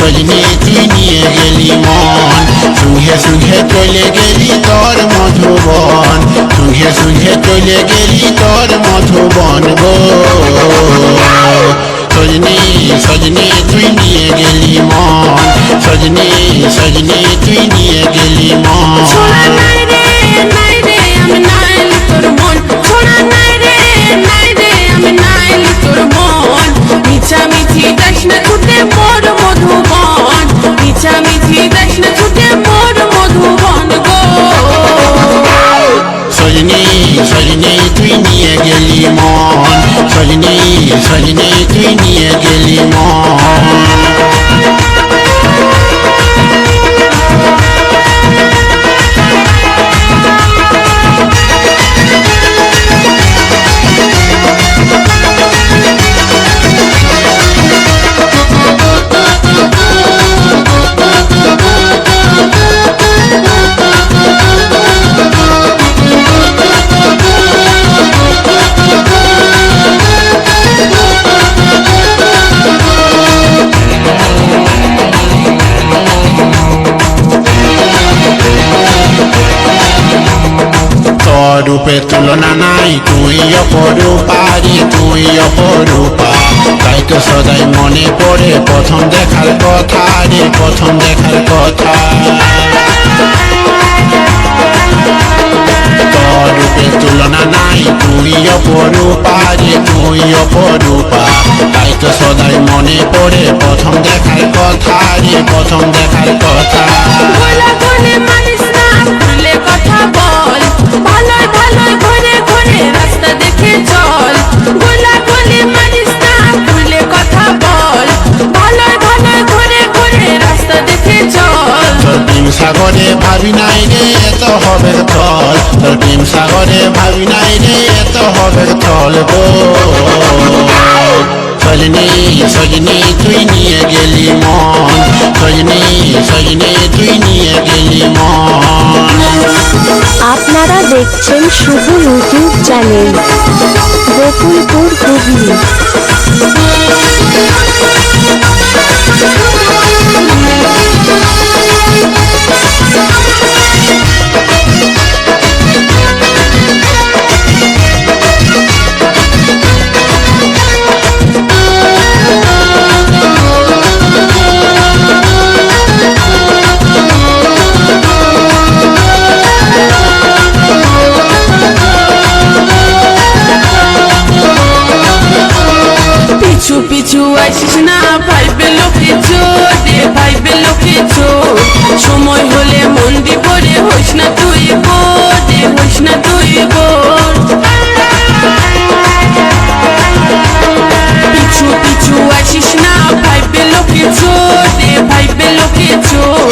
সজনী তুই নিয়ে গেলি মন সুঘে সুঘে চলে গেলি তোর মধুবন সুঘে সুঘে চলে গেলি তোর মধুবন গো সজনী সজনী তুই নিয়ে গেলি মন সজনী সজনী তুই নিয়ে গেলি মন ছোড়া নাই রে আমি নাইলি তোর মন ছোড়া নাই রে আমি নাইলি তোর মন মিছামিছি যাস না ছুটে মোর মধুবন মিছামিছি যাস না ছুটে মোর মধুবন গো সজনী সজনী তুই নিয়ে গেলি মন সজনী সজনী তুই নিয়ে গেলি মন রূপে তুলনা নাই তুই অপরূপা রে তুই অপরূপা তাই তো সদাই মনে পড়ে প্রথম দেখার কথা রে প্রথম দেখার কথা তোর রূপে তুলনা নাই তুই অপরূপা রে তুই অপরূপা তাই তো সদাই মনে পড়ে প্রথম দেখার কথা রে প্রথম দেখার কথা বলা বলে মানিস না ভুলে কথা বল ভালোই ভালোই ঘরে ঘরে রাস্তা দেখে চল বলা বলে মানিস না ভুলে কথা বল ভালোই ভালোই ঘরে ঘরে রাস্তা দেখে চল তোর প্রেম সাগরে ভাবি নাই রে এত হবে থল তোর প্রেম সাগরে ভাবি নাই রে এত হবে থল গো সজনী সজনী তুই নিয়ে গেলি মন সজনী সজনী তুই নিয়ে গেলি মন আপনারা দেখছেন শুভ ইউটিউব চ্যানেল গোকুলপুর হুগলি। পিছু পিছু আসিস না ভাইবে লোকে চোর রে ভাইবে লোকে চোর সময় হলে মন দিব রে হইস না তুই বোর রে হইস না তুই বোর পিছু পিছু আসিস না ভাইবে লোকে চোর রে ভাইবে লোকে চোর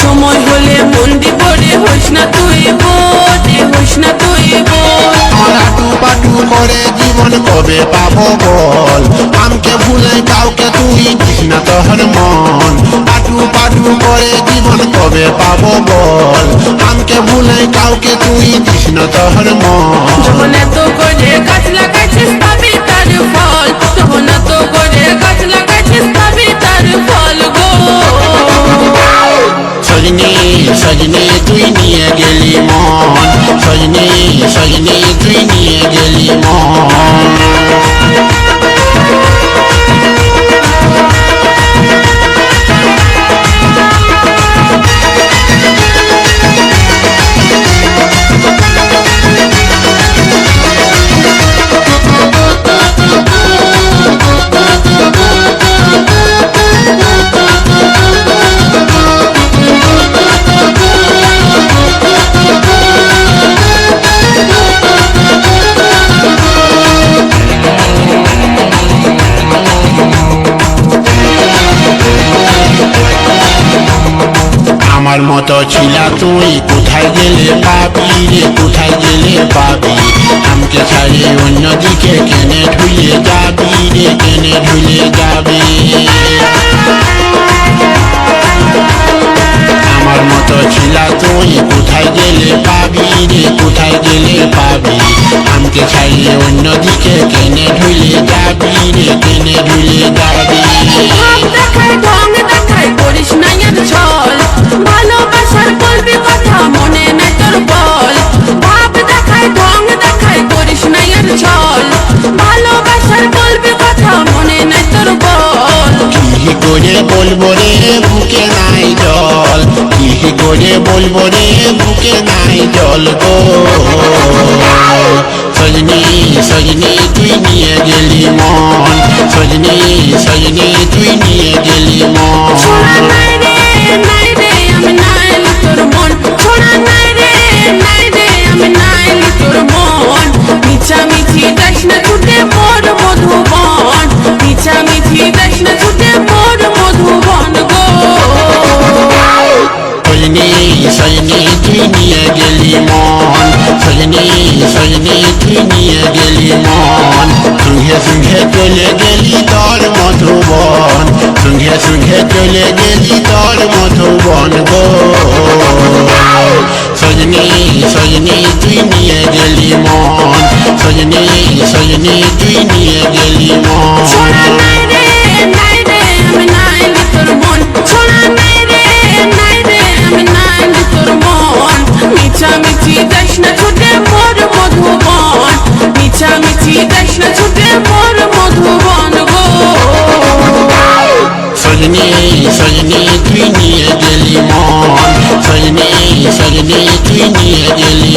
সময় হলে মন দিব রে হইস না তুই বোর রে হইস না তুই বোর আটু পাটু করে জীবন কবে পাবো বল আমকে ভুলে কাউকে তুই দিস না তোর মন আটু পাটু করে জীবন কবে পাবো বল আমকে ভুলে কাউকে তুই দিস না তোর মন যখন এত করে গাছ লাগাইছিস পাবি তার ফল যখন এত করে গাছ লাগাইছিস পাবি তার ফল গো সজনী সজনী তুই নিয়ে গেলি মন সজনী সজনী তুই নিয়ে গেলি মন আমার মতো ছিলা তুই কোথায় গেলে পাবি রে কোথায় গেলে পাবি আমকে ছাড়ি অন্যদিকে কেনে ঢুলে যাবি রে কেনে ঢুলে যাবি আমার মতো ছিলা তুই কোথায় গেলে পাবি রে কোথায় গেলে পাবি আমকে ছাড়ি অন্যদিকে কেনে ঢুলে যাবি রে কেনে ঢুলে যাবি ভাব দেখায় ঢং দেখায় বলবো রে বুকে নাই জল গো সজনী সজনী তুই নিয়ে গেলি মন সজনী সজনী তুই নিয়ে গেলি মন ছোড়া নাই রে আমি নাইলি তোর মন ছোড়া নাই রে আমি নাইলি তোর মন মিছামিছি দেশ না ছুটে মোর মধুবন মিছামিছি দেশ না ছুটে মোর মধুবন গো সজনী সজনী তুই নিয়ে গেলি মন সজনী সজনী তুই নিয়ে গেলি মন সঙ্গে সঙ্গে চলে গেলি তোর মধুবন সঙ্গে সঙ্গে চলে গেলি তোর মধুবন গো সজনী সজনী তুই নিয়ে গেলি মন সজনী সজনী তুই নিয়ে গেলি মন ছোড়া নাই রে আমি নাইলি তোর মন ছোড়া নাই রে আমি নাইলি তোর মন মিছামিছি দেশ না ছুটে মোর মধুবন মিছামিছি দেশ না ছুটে মোর মধুবন গো সজনী সজনী তুই নিয়ে গেলি মন সজনী সজনী তুই নিয়ে গেলি